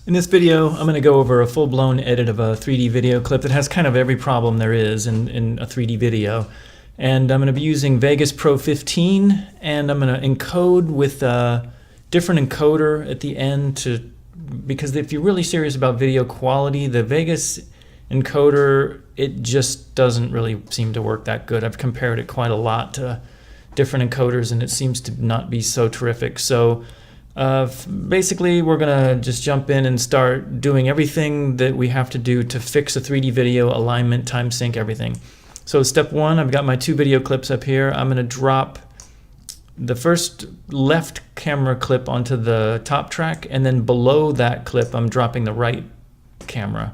In this video, I'm going to go over a full-blown edit of a 3D video clip that has kind of every problem there is in a 3D video. And I'm going to be using Vegas Pro 15, and I'm going to encode with a different encoder at the end because if you're really serious about video quality, the Vegas encoder, it just doesn't really seem to work that good. I've compared it quite a lot to different encoders, and it seems to not be so terrific. So basically, we're gonna just jump in and start doing everything that we have to do to fix a 3D video, alignment, time sync, everything. So step one, I've got my two video clips up here. I'm gonna drop the first left camera clip onto the top track, and then below that clip, I'm dropping the right camera.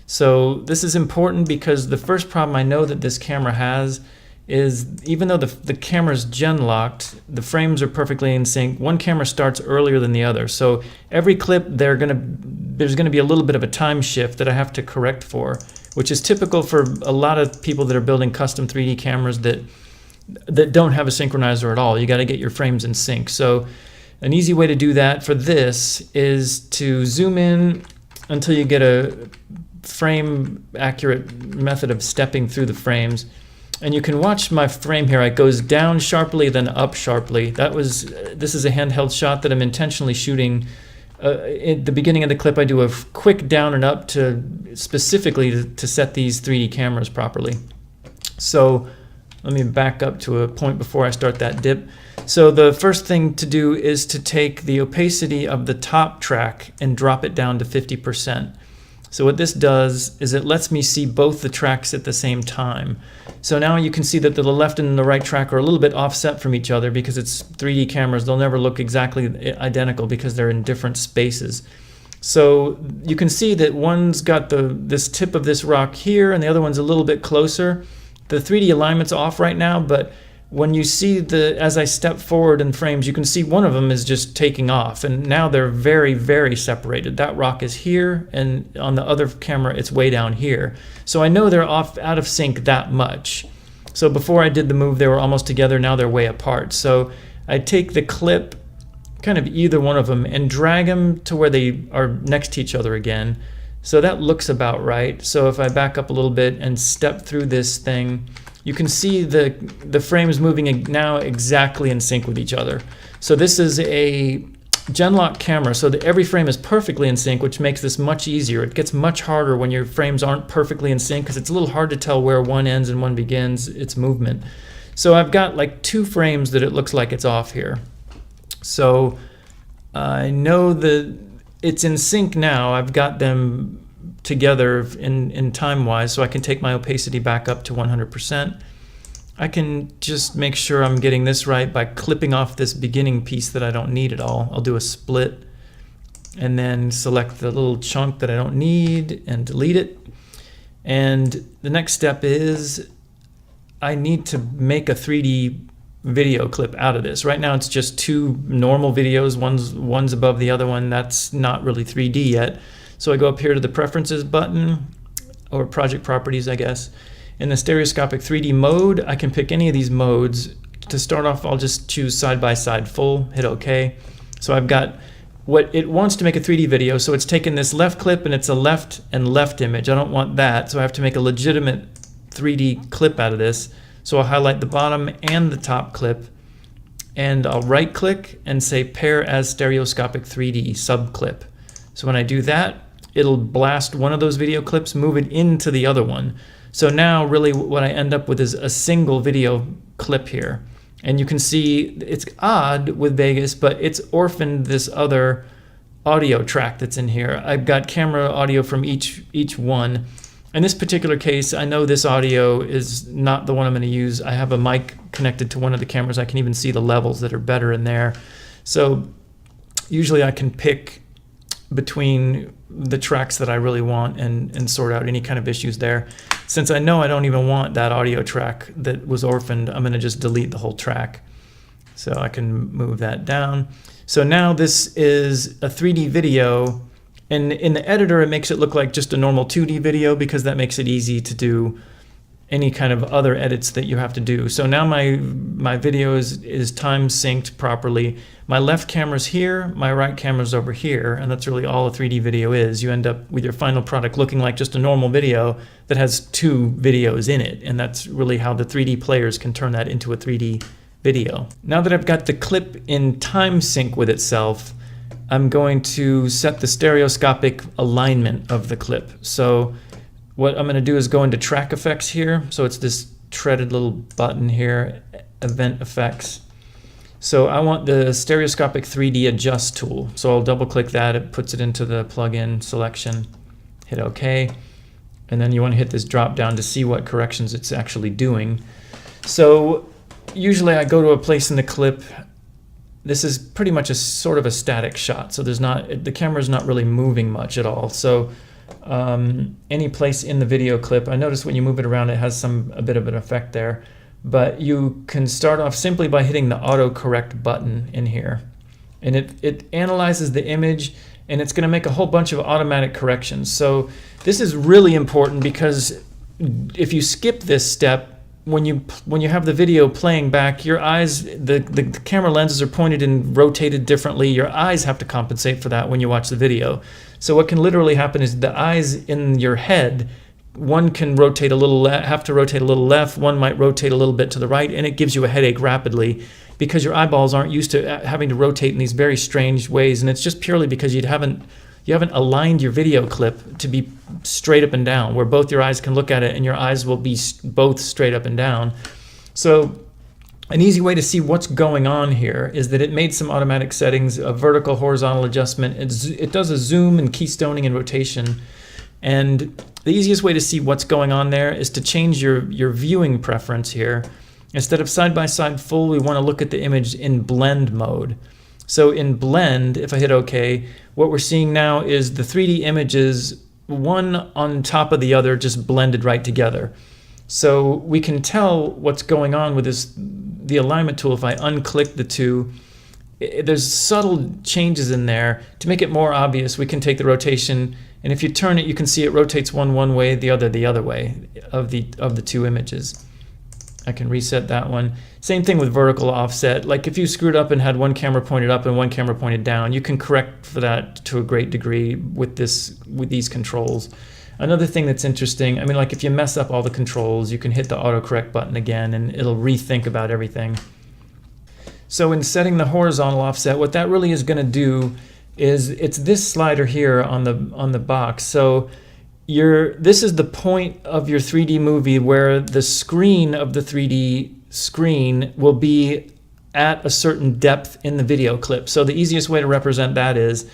So this is important because the first problem I know that this camera has is even though the camera's gen locked, the frames are perfectly in sync. One camera starts earlier than the other. So every clip there's gonna be a little bit of a time shift that I have to correct for, which is typical for a lot of people that are building custom 3D cameras that don't have a synchronizer at all. You gotta get your frames in sync. So an easy way to do that for this is to zoom in until you get a frame accurate method of stepping through the frames. And you can watch my frame here. It goes down sharply, then up sharply. This is a handheld shot that I'm intentionally shooting. At the beginning of the clip, I do a quick down and up specifically to set these 3D cameras properly. So let me back up to a point before I start that dip. So the first thing to do is to take the opacity of the top track and drop it down to 50%. So what this does is it lets me see both the tracks at the same time. So now you can see that the left and the right track are a little bit offset from each other because it's 3D cameras. They'll never look exactly identical because they're in different spaces. So you can see that one's got this tip of this rock here and the other one's a little bit closer. The 3D alignment's off right now, but when you see as I step forward in frames, you can see one of them is just taking off, and now they're very, very separated. That rock is here, and on the other camera, it's way down here. So I know they're out of sync that much. So before I did the move, they were almost together. Now they're way apart. So I take the clip, kind of either one of them, and drag them to where they are next to each other again. So that looks about right. So if I back up a little bit and step through this thing, you can see the frames moving now exactly in sync with each other. So this is a gen-lock camera, so that every frame is perfectly in sync, which makes this much easier. It gets much harder when your frames aren't perfectly in sync because it's a little hard to tell where one ends and one begins its movement. So I've got like two frames that it looks like it's off here. So I know that it's in sync now. I've got them together in time-wise, so I can take my opacity back up to 100%. I can just make sure I'm getting this right by clipping off this beginning piece that I don't need at all. I'll do a split and then select the little chunk that I don't need and delete it. And the next step is I need to make a 3D video clip out of this. Right now it's just two normal videos, one's above the other one. That's not really 3D yet. So I go up here to the Preferences button, or Project Properties, I guess. In the stereoscopic 3D mode, I can pick any of these modes. To start off, I'll just choose side-by-side full, hit OK. So I've got what it wants to make a 3D video, so it's taken this left clip and it's a left and left image. I don't want that, so I have to make a legitimate 3D clip out of this. So I'll highlight the bottom and the top clip, and I'll right-click and say Pair as Stereoscopic 3D subclip. So when I do that, it'll blast one of those video clips, move it into the other one. So now really what I end up with is a single video clip here. And you can see it's odd with Vegas, but it's orphaned this other audio track that's in here. I've got camera audio from each one. In this particular case, I know this audio is not the one I'm going to use. I have a mic connected to one of the cameras. I can even see the levels that are better in there. So usually I can pick between the tracks that I really want and sort out any kind of issues there. Since I know I don't even want that audio track that was orphaned, I'm going to just delete the whole track. So I can move that down. So now this is a 3D video, and in the editor it makes it look like just a normal 2D video because that makes it easy to do any kind of other edits that you have to do. So now my video is time synced properly. My left camera's here, my right camera's over here, and that's really all a 3D video is. You end up with your final product looking like just a normal video that has two videos in it, and that's really how the 3D players can turn that into a 3D video. Now that I've got the clip in time sync with itself, I'm going to set the stereoscopic alignment of the clip. So what I'm going to do is go into track effects here. So it's this threaded little button here, event effects. So I want the stereoscopic 3D adjust tool. So I'll double click that, it puts it into the plugin selection, hit OK. And then you want to hit this drop down to see what corrections it's actually doing. So usually I go to a place in the clip. This is pretty much a sort of a static shot. So the camera's not really moving much at all. So any place in the video clip, I notice when you move it around it has a bit of an effect there, but you can start off simply by hitting the autocorrect button in here, and it analyzes the image and it's going to make a whole bunch of automatic corrections. So this is really important because if you skip this step, when you have the video playing back, your eyes, the camera lenses are pointed and rotated differently. Your eyes have to compensate for that when you watch the video. So what can literally happen is the eyes in your head, one can rotate a little, have to rotate a little left, one might rotate a little bit to the right, and it gives you a headache rapidly because your eyeballs aren't used to having to rotate in these very strange ways, and it's just purely because you haven't aligned your video clip to be straight up and down, where both your eyes can look at it and your eyes will be both straight up and down. So an easy way to see what's going on here is that it made some automatic settings, a vertical, horizontal adjustment. It does a zoom and keystoning and rotation. And the easiest way to see what's going on there is to change your viewing preference here. Instead of side-by-side full, we want to look at the image in blend mode. So in blend, if I hit OK, what we're seeing now is the 3D images, one on top of the other, just blended right together. So we can tell what's going on with the alignment tool. If I unclick the two, there's subtle changes in there. To make it more obvious, we can take the rotation, and if you turn it, you can see it rotates one way, the other way of the two images. I can reset that one. Same thing with vertical offset. Like if you screwed up and had one camera pointed up and one camera pointed down, you can correct for that to a great degree with these controls. Another thing that's interesting, I mean, like if you mess up all the controls, you can hit the autocorrect button again and it'll rethink about everything. So in setting the horizontal offset, what that really is going to do is it's this slider here on the box. So this is the point of your 3D movie where the screen of the 3D screen will be at a certain depth in the video clip. So the easiest way to represent that is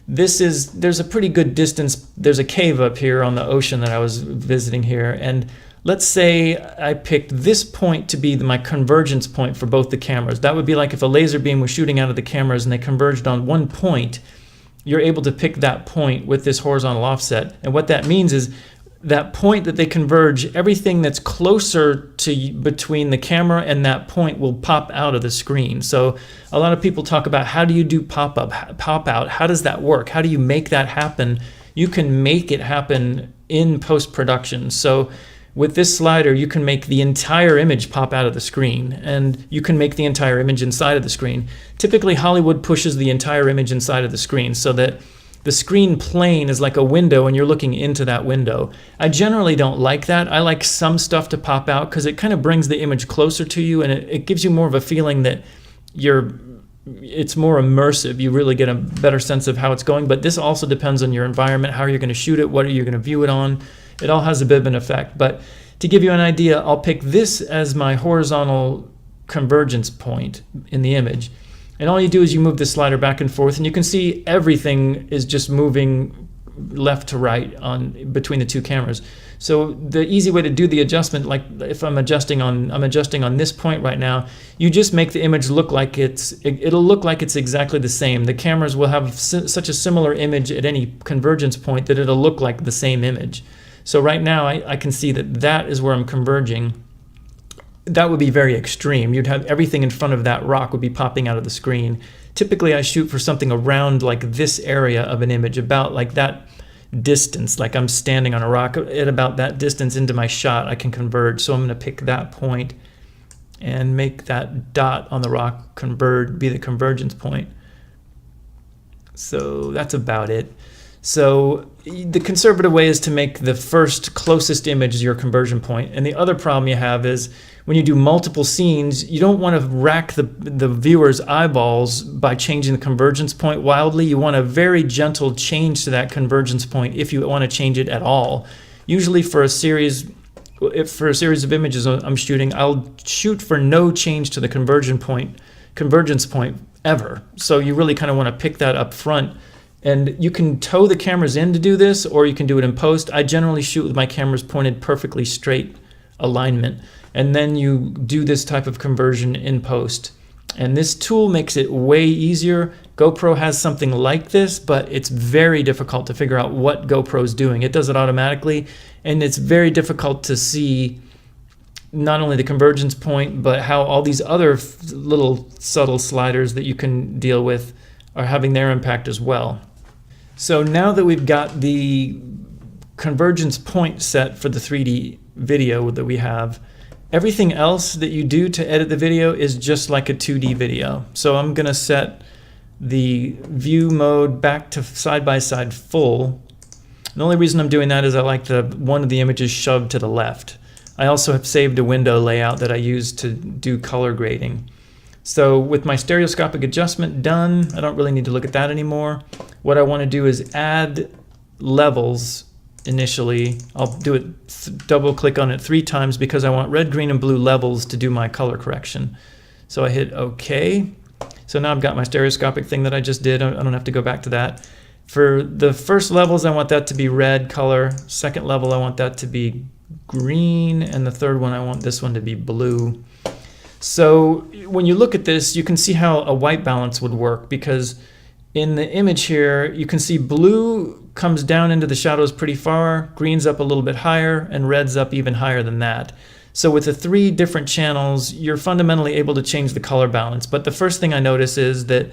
there's a pretty good distance. There's a cave up here on the ocean that I was visiting here, and let's say I picked this point to be my convergence point for both the cameras. That would be like if a laser beam was shooting out of the cameras and they converged on one point. You're able to pick that point with this horizontal offset. And what that means is that point that they converge, everything that's closer to between the camera and that point will pop out of the screen. So a lot of people talk about how do you do pop out? How does that work? How do you make that happen? You can make it happen in post-production. So with this slider, you can make the entire image pop out of the screen, and you can make the entire image inside of the screen. Typically, Hollywood pushes the entire image inside of the screen so that the screen plane is like a window and you're looking into that window. I generally don't like that. I like some stuff to pop out because it kind of brings the image closer to you, and it gives you more of a feeling that it's more immersive. You really get a better sense of how it's going, but this also depends on your environment, how you're going to shoot it, what are you going to view it on. It all has a bit of an effect, but to give you an idea, I'll pick this as my horizontal convergence point in the image. And all you do is you move the slider back and forth, and you can see everything is just moving left to right between the two cameras. So the easy way to do the adjustment, like if I'm adjusting on this point right now, you just make the image look like it'll look like it's exactly the same. The cameras will have such a similar image at any convergence point that it'll look like the same image. So right now I can see that is where I'm converging. That would be very extreme. You'd have everything in front of that rock would be popping out of the screen. Typically I shoot for something around like this area of an image, about like that. distance, like I'm standing on a rock at about that distance into my shot, I can converge. So I'm going to pick that point and make that dot on the rock be the convergence point. So that's about it. So the conservative way is to make the first closest image your conversion point. And the other problem you have is when you do multiple scenes, you don't want to rack the viewer's eyeballs by changing the convergence point wildly. You want a very gentle change to that convergence point if you want to change it at all. Usually for a series of images I'm shooting, I'll shoot for no change to the convergence point ever. So you really kind of want to pick that up front. And you can tow the cameras in to do this, or you can do it in post. I generally shoot with my cameras pointed perfectly straight alignment. And then you do this type of conversion in post. And this tool makes it way easier. GoPro has something like this, but it's very difficult to figure out what GoPro is doing. It does it automatically, and it's very difficult to see not only the convergence point, but how all these other little subtle sliders that you can deal with are having their impact as well. So now that we've got the convergence point set for the 3D video that we have, everything else that you do to edit the video is just like a 2D video. So I'm gonna set the view mode back to side-by-side full. The only reason I'm doing that is I like one of the images shoved to the left. I also have saved a window layout that I use to do color grading. So with my stereoscopic adjustment done, I don't really need to look at that anymore. What I want to do is add levels initially. I'll do it, double click on it 3 times because I want red, green, and blue levels to do my color correction. So I hit OK. So now I've got my stereoscopic thing that I just did. I don't have to go back to that. For the first levels, I want that to be red color. Second level, I want that to be green. And the third one, I want this one to be blue. So when you look at this, you can see how a white balance would work, because in the image here, you can see blue comes down into the shadows pretty far, green's up a little bit higher, and red's up even higher than that. So with the 3 different channels, you're fundamentally able to change the color balance. But the first thing I notice is that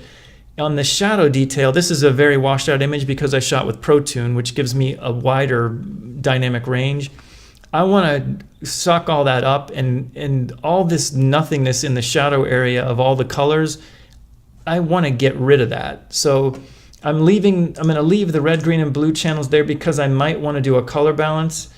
on the shadow detail, this is a very washed out image because I shot with Pro Tune, which gives me a wider dynamic range. I want to suck all that up, and all this nothingness in the shadow area of all the colors, I want to get rid of that. So I'm going to leave the red, green, and blue channels there because I might want to do a color balance,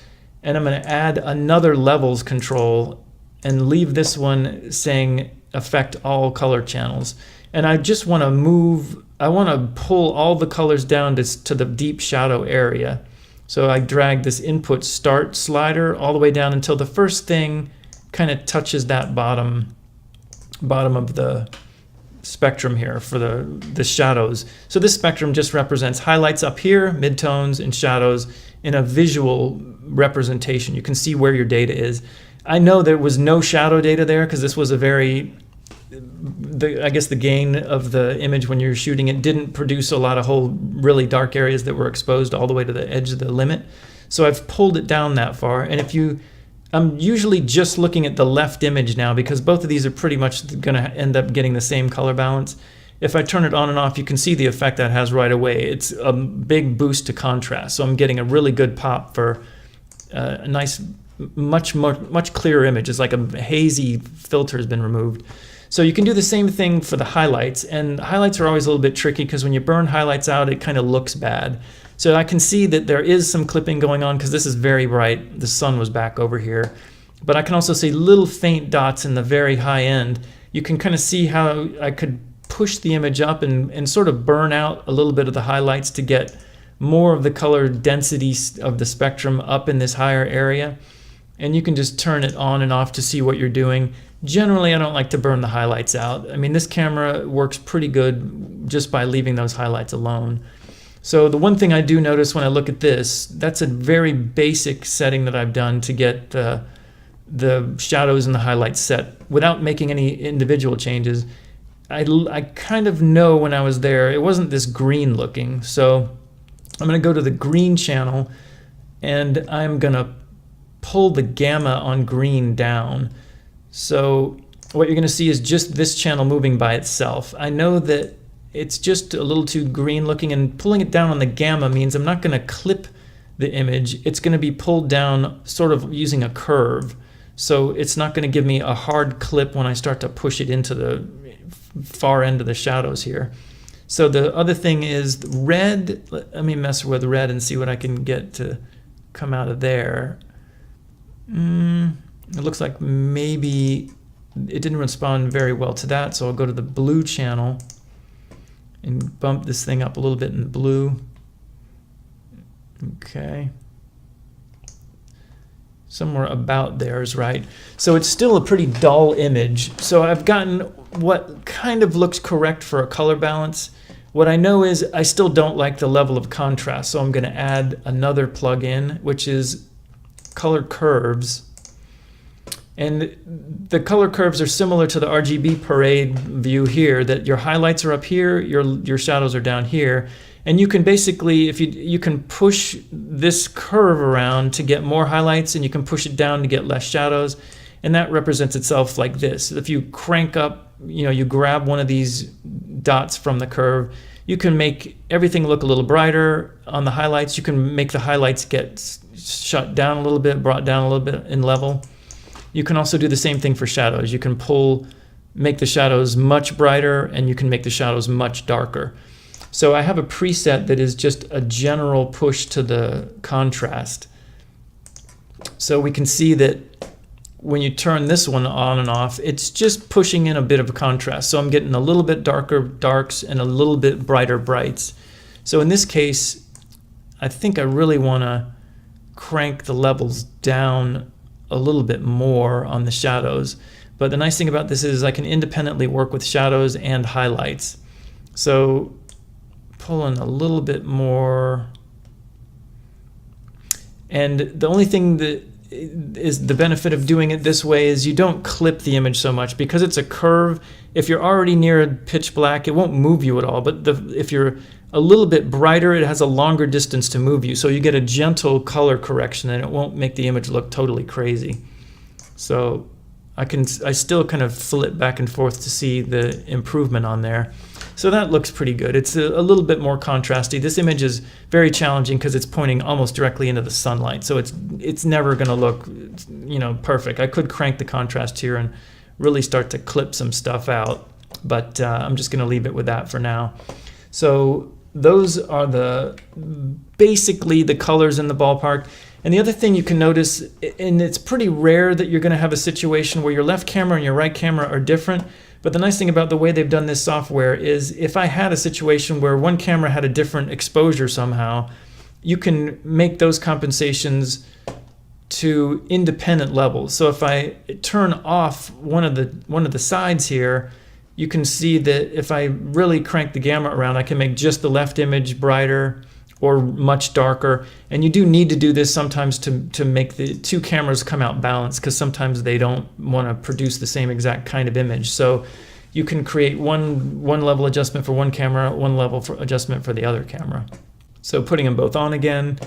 and I'm going to add another levels control and leave this one saying affect all color channels. And I just want to I want to pull all the colors down to the deep shadow area. So I drag this input start slider all the way down until the first thing kind of touches that bottom of the spectrum here for the shadows. So this spectrum just represents highlights up here, midtones, and shadows in a visual representation. You can see where your data is. I know there was no shadow data there because this was I guess the gain of the image when you're shooting it didn't produce a lot of really dark areas that were exposed all the way to the edge of the limit. So I've pulled it down that far. And I'm usually just looking at the left image now because both of these are pretty much going to end up getting the same color balance. If I turn it on and off, you can see the effect that has right away. It's a big boost to contrast. So I'm getting a really good pop for a nice, much clearer image. It's like a hazy filter has been removed. So you can do the same thing for the highlights, and highlights are always a little bit tricky because when you burn highlights out, it kind of looks bad. So I can see that there is some clipping going on because this is very bright. The sun was back over here. But I can also see little faint dots in the very high end. You can kind of see how I could push the image up and sort of burn out a little bit of the highlights to get more of the color density of the spectrum up in this higher area. And you can just turn it on and off to see what you're doing. Generally, I don't like to burn the highlights out. I mean, this camera works pretty good just by leaving those highlights alone. So the one thing I do notice when I look at this, that's a very basic setting that I've done to get the shadows and the highlights set without making any individual changes. I kind of know when I was there, it wasn't this green looking. So I'm going to go to the green channel and I'm going to pull the gamma on green down. So what you're going to see is just this channel moving by itself. I know that it's just a little too green looking, and pulling it down on the gamma means I'm not going to clip the image. It's going to be pulled down sort of using a curve. So it's not going to give me a hard clip when I start to push it into the far end of the shadows here. So the other thing is red. Let me mess with red and see what I can get to come out of there. It looks like maybe it didn't respond very well to that, so I'll go to the blue channel and bump this thing up a little bit in blue. Okay. Somewhere about there is right. So it's still a pretty dull image. So I've gotten what kind of looks correct for a color balance. What I know is I still don't like the level of contrast, so I'm going to add another plugin, which is color curves. And the color curves are similar to the RGB parade view here, that your highlights are up here, your shadows are down here. And you can basically, if you can push this curve around to get more highlights, and you can push it down to get less shadows. And that represents itself like this. If you crank up, you grab one of these dots from the curve, you can make everything look a little brighter on the highlights. You can make the highlights get shut down a little bit, brought down a little bit in level. You can also do the same thing for shadows. You can make the shadows much brighter, and you can make the shadows much darker. So I have a preset that is just a general push to the contrast. So we can see that when you turn this one on and off, it's just pushing in a bit of a contrast. So I'm getting a little bit darker darks and a little bit brighter brights. So in this case, I think I really want to crank the levels down a little bit more on the shadows. But the nice thing about this is I can independently work with shadows and highlights. So pull in a little bit more. And the only thing that is the benefit of doing it this way is you don't clip the image so much, because it's a curve. If you're already near pitch black, it won't move you at all. But if you're a little bit brighter, it has a longer distance to move you. So you get a gentle color correction, and it won't make the image look totally crazy. So I still kind of flip back and forth to see the improvement on there. So that looks pretty good. It's a little bit more contrasty. This image is very challenging because it's pointing almost directly into the sunlight. So it's never going to look, perfect. I could crank the contrast here and really start to clip some stuff out, but I'm just going to leave it with that for now. So those are basically the colors in the ballpark. And the other thing you can notice, and it's pretty rare that you're going to have a situation where your left camera and your right camera are different. But the nice thing about the way they've done this software is if I had a situation where one camera had a different exposure somehow, you can make those compensations to independent levels. So if I turn off one of the sides here, you can see that if I really crank the gamma around, I can make just the left image brighter or much darker. And you do need to do this sometimes to make the two cameras come out balanced, because sometimes they don't want to produce the same exact kind of image. So you can create one level adjustment for one camera, one level for adjustment for the other camera. So putting them both on again,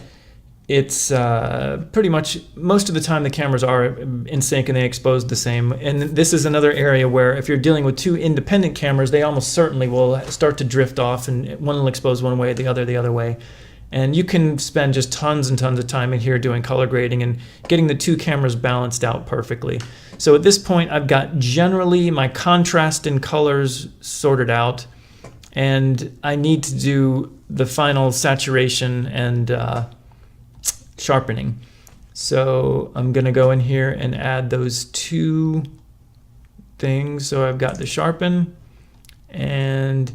it's pretty much most of the time the cameras are in sync and they expose the same. And this is another area where if you're dealing with two independent cameras, they almost certainly will start to drift off, and one will expose one way, the other way. And you can spend just tons and tons of time in here doing color grading and getting the two cameras balanced out perfectly. So at this point, I've got generally my contrast and colors sorted out, and I need to do the final saturation and sharpening. So I'm going to go in here and add those two things. So I've got the sharpen, and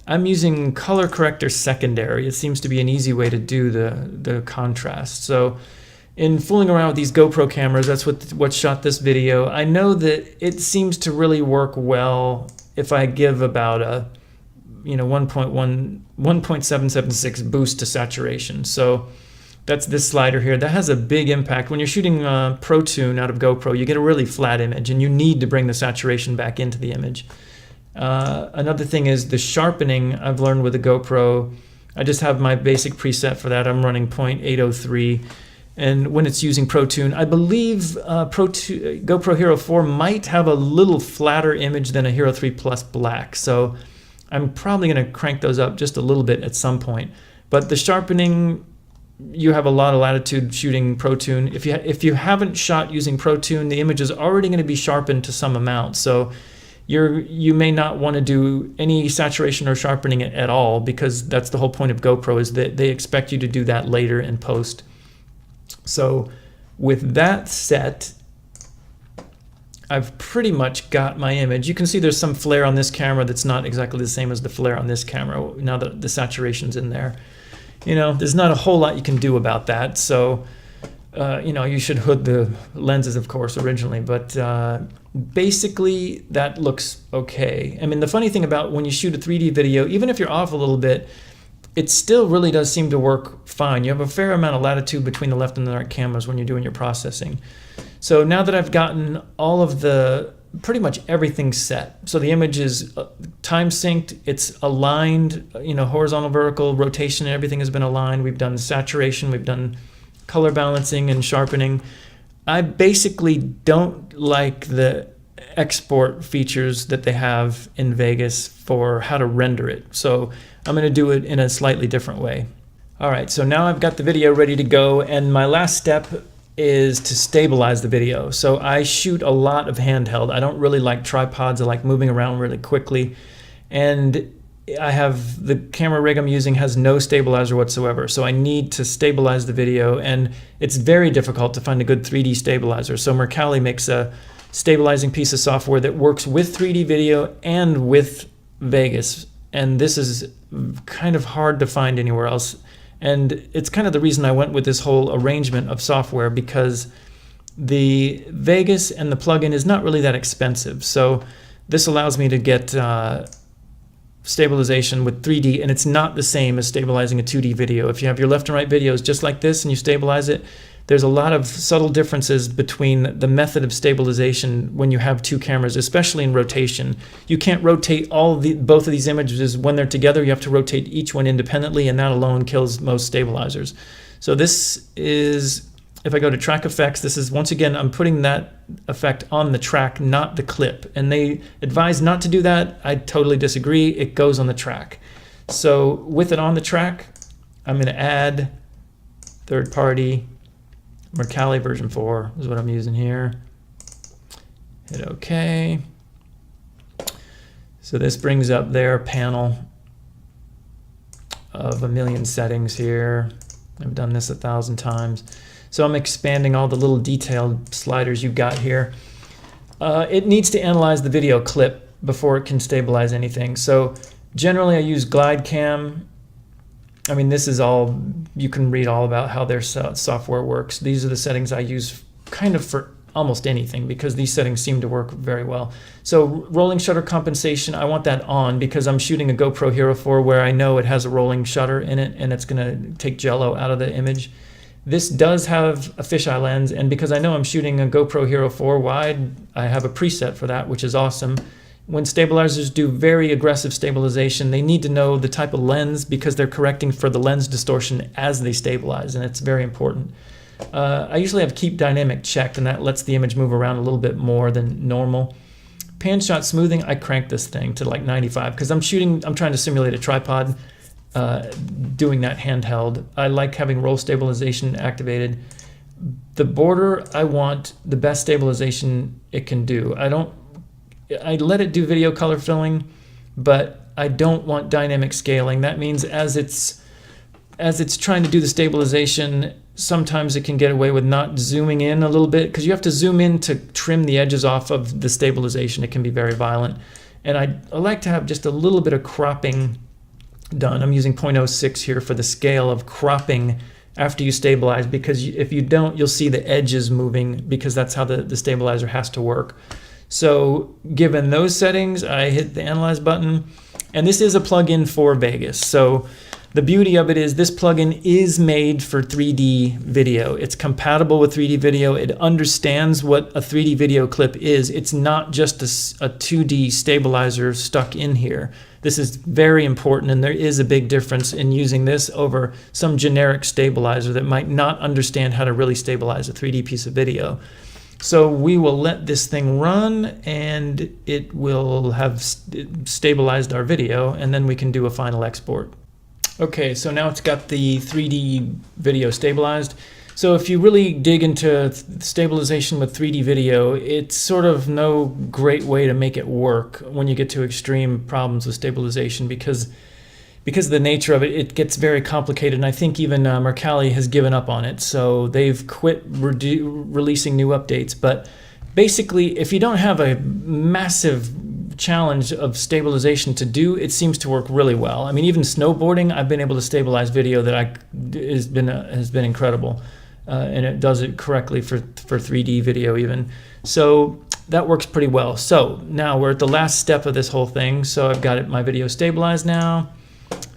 I'm using color corrector secondary. It seems to be an easy way to do the contrast. So in fooling around with these GoPro cameras, that's what shot this video. I know that it seems to really work well if I give about a 1.776 boost to saturation. So that's this slider here. That has a big impact. When you're shooting ProTune out of GoPro, you get a really flat image, and you need to bring the saturation back into the image. Another thing is the sharpening. I've learned with the GoPro, I just have my basic preset for that. I'm running 0.803. And when it's using ProTune, I believe GoPro Hero 4 might have a little flatter image than a Hero 3 Plus Black. So I'm probably going to crank those up just a little bit at some point. But the sharpening, you have a lot of latitude shooting ProTune. If you haven't shot using ProTune, the image is already going to be sharpened to some amount. So you may not want to do any saturation or sharpening at all, because that's the whole point of GoPro, is that they expect you to do that later in post. So with that set, I've pretty much got my image. You can see there's some flare on this camera that's not exactly the same as the flare on this camera now that the saturation's in there. You know, there's not a whole lot you can do about that. So, you know, you should hood the lenses, of course, originally, but basically that looks okay. I mean, the funny thing about when you shoot a 3D video, even if you're off a little bit, it still really does seem to work fine. You have a fair amount of latitude between the left and the right cameras when you're doing your processing. So now that I've gotten all of pretty much everything set, so the image is time synced, it's aligned, you know, horizontal, vertical, rotation, and everything has been aligned. We've done saturation, we've done color balancing and sharpening. I basically don't like the export features that they have in Vegas for how to render it. So I'm going to do it in a slightly different way. All right, so now I've got the video ready to go, and my last step is to stabilize the video. So I shoot a lot of handheld. I don't really like tripods. I like moving around really quickly. And I have the camera rig I'm using has no stabilizer whatsoever. So I need to stabilize the video, and it's very difficult to find a good 3D stabilizer. So Mercalli makes a stabilizing piece of software that works with 3D video and with Vegas. And this is kind of hard to find anywhere else. And it's kind of the reason I went with this whole arrangement of software, because the Vegas and the plugin is not really that expensive. So this allows me to get stabilization with 3D, and it's not the same as stabilizing a 2D video. If you have your left and right videos just like this and you stabilize it, there's a lot of subtle differences between the method of stabilization when you have two cameras, especially in rotation. You can't rotate both of these images when they're together. You have to rotate each one independently, and that alone kills most stabilizers. So this is, if I go to track effects, this is, once again, I'm putting that effect on the track, not the clip. And they advise not to do that. I totally disagree. It goes on the track. So with it on the track, I'm going to add third party. Mercalli version 4 is what I'm using here. Hit OK. So this brings up their panel of a million settings here. I've done this 1,000 times. So I'm expanding all the little detailed sliders you've got here. It needs to analyze the video clip before it can stabilize anything. So generally I use glide cam. I mean, this is all, you can read all about how their software works. These are the settings I use kind of for almost anything, because these settings seem to work very well. So rolling shutter compensation, I want that on because I'm shooting a GoPro Hero 4 where I know it has a rolling shutter in it and it's gonna take jello out of the image. This does have a fisheye lens, and because I know I'm shooting a GoPro Hero 4 wide, I have a preset for that, which is awesome. When stabilizers do very aggressive stabilization, they need to know the type of lens because they're correcting for the lens distortion as they stabilize, and it's very important. I usually have keep dynamic checked, and that lets the image move around a little bit more than normal. Pan shot smoothing, I crank this thing to like 95 because I'm trying to simulate a tripod doing that handheld. I like having roll stabilization activated. The border, I want the best stabilization it can do. I let it do video color filling, but I don't want dynamic scaling. That means as it's trying to do the stabilization, sometimes it can get away with not zooming in a little bit because you have to zoom in to trim the edges off of the stabilization. It can be very violent. And I like to have just a little bit of cropping done. I'm using 0.06 here for the scale of cropping after you stabilize, because if you don't, you'll see the edges moving because that's how the stabilizer has to work. So given those settings, I hit the Analyze button, and this is a plugin for Vegas. So the beauty of it is this plugin is made for 3D video. It's compatible with 3D video. It understands what a 3D video clip is. It's not just a 2D stabilizer stuck in here. This is very important, and there is a big difference in using this over some generic stabilizer that might not understand how to really stabilize a 3D piece of video. So we will let this thing run, and it will have stabilized our video, and then we can do a final export. Okay, so now it's got the 3D video stabilized. So if you really dig into stabilization with 3D video, it's sort of no great way to make it work when you get to extreme problems with stabilization, because of the nature of it, it gets very complicated, and I think even Mercalli has given up on it, so they've quit releasing new updates. But basically, if you don't have a massive challenge of stabilization to do, it seems to work really well. I mean, even snowboarding, I've been able to stabilize video that has been incredible, and it does it correctly for 3D video even. So that works pretty well. So now we're at the last step of this whole thing. So I've got my video stabilized now.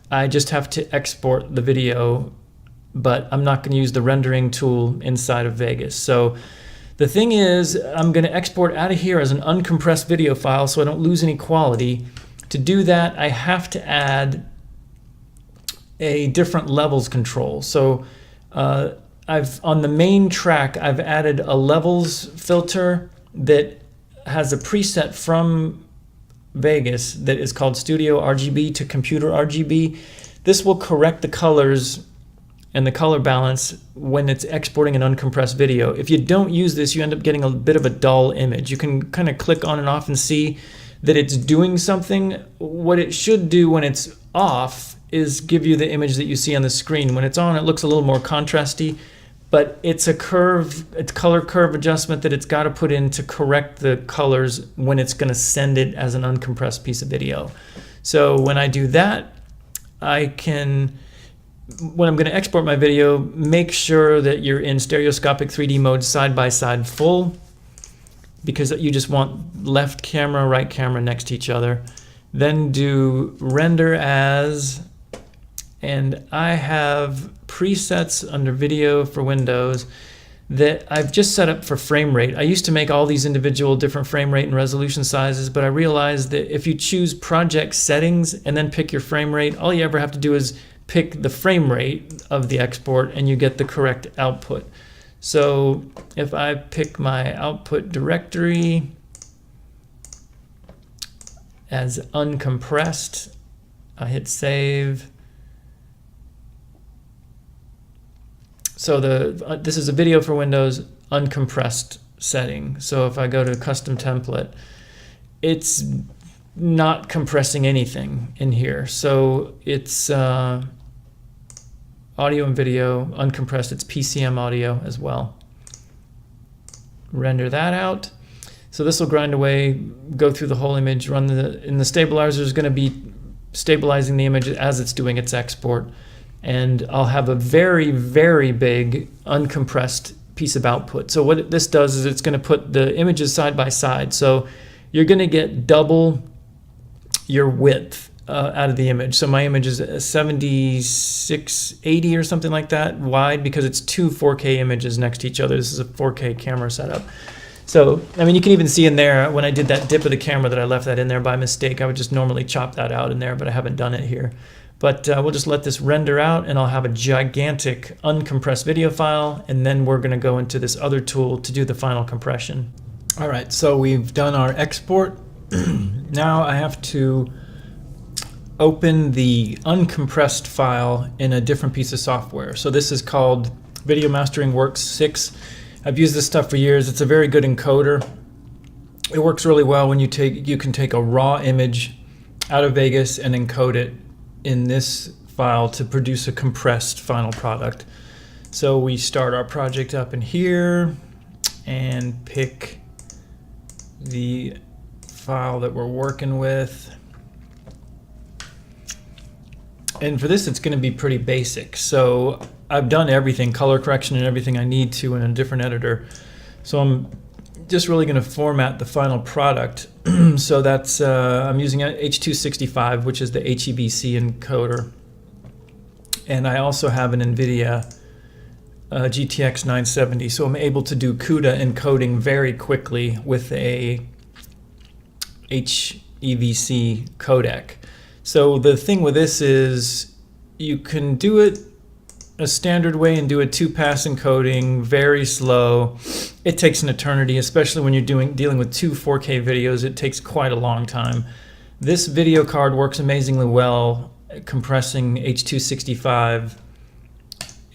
I just have to export the video, but I'm not going to use the rendering tool inside of Vegas. So the thing is, I'm going to export out of here as an uncompressed video file so I don't lose any quality. To do that, I have to add a different levels control. So on the main track, I've added a levels filter that has a preset from Vegas that is called Studio RGB to Computer RGB. This will correct the colors and the color balance when it's exporting an uncompressed video. If you don't use this, you end up getting a bit of a dull image. You can kind of click on and off and see that it's doing something. What it should do when it's off is give you the image that you see on the screen. When it's on, it looks a little more contrasty, but it's a color curve adjustment that it's got to put in to correct the colors when it's going to send it as an uncompressed piece of video. So when I do that, I can, when I'm going to export my video, make sure that you're in stereoscopic 3D mode side by side full, because you just want left camera, right camera next to each other. Then do render as, and I have presets under video for Windows that I've just set up for frame rate. I used to make all these individual different frame rate and resolution sizes, but I realized that if you choose project settings and then pick your frame rate, all you ever have to do is pick the frame rate of the export and you get the correct output. So if I pick my output directory as uncompressed, I hit save. So this is a video for Windows uncompressed setting. So if I go to custom template, it's not compressing anything in here. So it's audio and video uncompressed. It's PCM audio as well. Render that out. So this will grind away, go through the whole image, and the stabilizer is going to be stabilizing the image as it's doing its export. And I'll have a very, very big uncompressed piece of output. So what this does is it's going to put the images side by side. So you're going to get double your width out of the image. So my image is 7680 or something like that wide, because it's two 4K images next to each other. This is a 4K camera setup. So, I mean, you can even see in there, when I did that dip of the camera that I left that in there by mistake, I would just normally chop that out in there, but I haven't done it here. But we'll just let this render out, and I'll have a gigantic uncompressed video file, and then we're going to go into this other tool to do the final compression. All right, so we've done our export. Now I have to open the uncompressed file in a different piece of software. So this is called Video Mastering Works 6. I've used this stuff for years. It's a very good encoder. It works really well when you can take a raw image out of Vegas and encode it in this file to produce a compressed final product. So we start our project up in here and pick the file that we're working with. And for this, it's going to be pretty basic. So I've done everything, color correction and everything I need to in a different editor. So I'm just really going to format the final product. So that's, I'm using H265, which is the HEVC encoder. And I also have an NVIDIA GTX 970. So I'm able to do CUDA encoding very quickly with a HEVC codec. So the thing with this is you can do it a standard way and do a 2-pass encoding, very slow. It takes an eternity, especially when you're dealing with 2 4K videos. It takes quite a long time. This video card works amazingly well, compressing H.265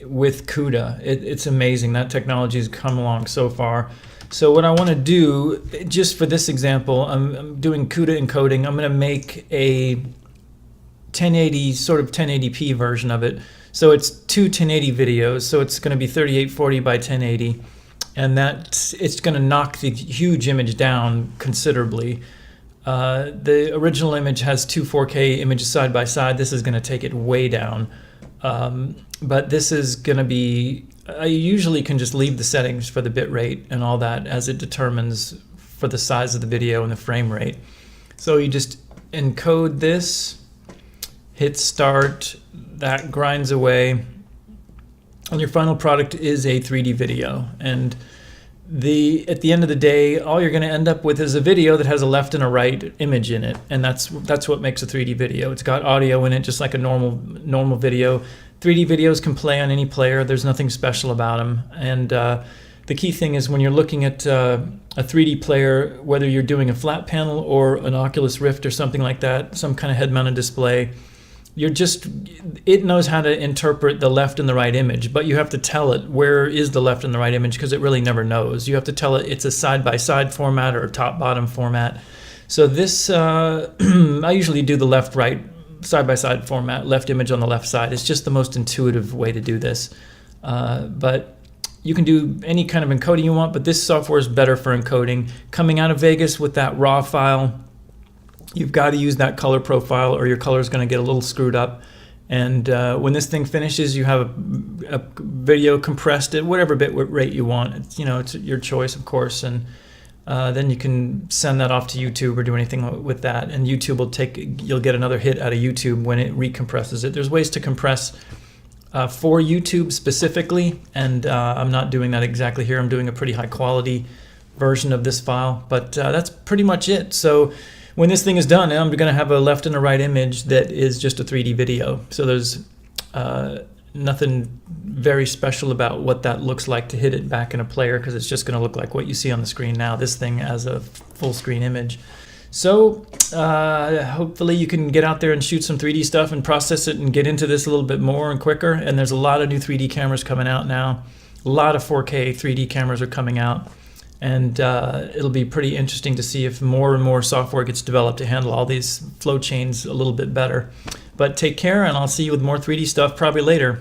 with CUDA. It's amazing. That technology has come along so far. So what I want to do, just for this example, I'm doing CUDA encoding. I'm going to make a 1080, sort of 1080p version of it. So it's 2 1080 videos. So it's going to be 3840 by 1080. And it's going to knock the huge image down considerably. The original image has 2 4K images side by side. This is going to take it way down. But this is going to be, I usually can just leave the settings for the bit rate and all that as it determines for the size of the video and the frame rate. So you just encode this, hit start, that grinds away, and your final product is a 3D video. And at the end of the day, all you're going to end up with is a video that has a left and a right image in it, and that's what makes a 3D video. It's got audio in it, just like a normal video. 3D videos can play on any player. There's nothing special about them. And the key thing is when you're looking at a 3D player, whether you're doing a flat panel or an Oculus Rift or something like that, some kind of head-mounted display, it knows how to interpret the left and the right image, but you have to tell it where is the left and the right image, because it really never knows. You have to tell it it's a side-by-side format or a top-bottom format. So this, I usually do the left-right side-by-side format, left image on the left side. It's just the most intuitive way to do this. But you can do any kind of encoding you want, but this software is better for encoding. Coming out of Vegas with that raw file, you've got to use that color profile or your color is going to get a little screwed up. And when this thing finishes, you have a video compressed at whatever bit rate you want. It's your choice, of course. And then you can send that off to YouTube or do anything with that. And YouTube you'll get another hit out of YouTube when it recompresses it. There's ways to compress for YouTube specifically, and I'm not doing that exactly here. I'm doing a pretty high quality version of this file, but that's pretty much it. So when this thing is done, I'm going to have a left and a right image that is just a 3D video. So there's nothing very special about what that looks like to hit it back in a player, because it's just going to look like what you see on the screen now, this thing as a full screen image. So hopefully you can get out there and shoot some 3D stuff and process it and get into this a little bit more and quicker. And there's a lot of new 3D cameras coming out now. A lot of 4K 3D cameras are coming out. And it'll be pretty interesting to see if more and more software gets developed to handle all these flow chains a little bit better. But take care, and I'll see you with more 3D stuff probably later.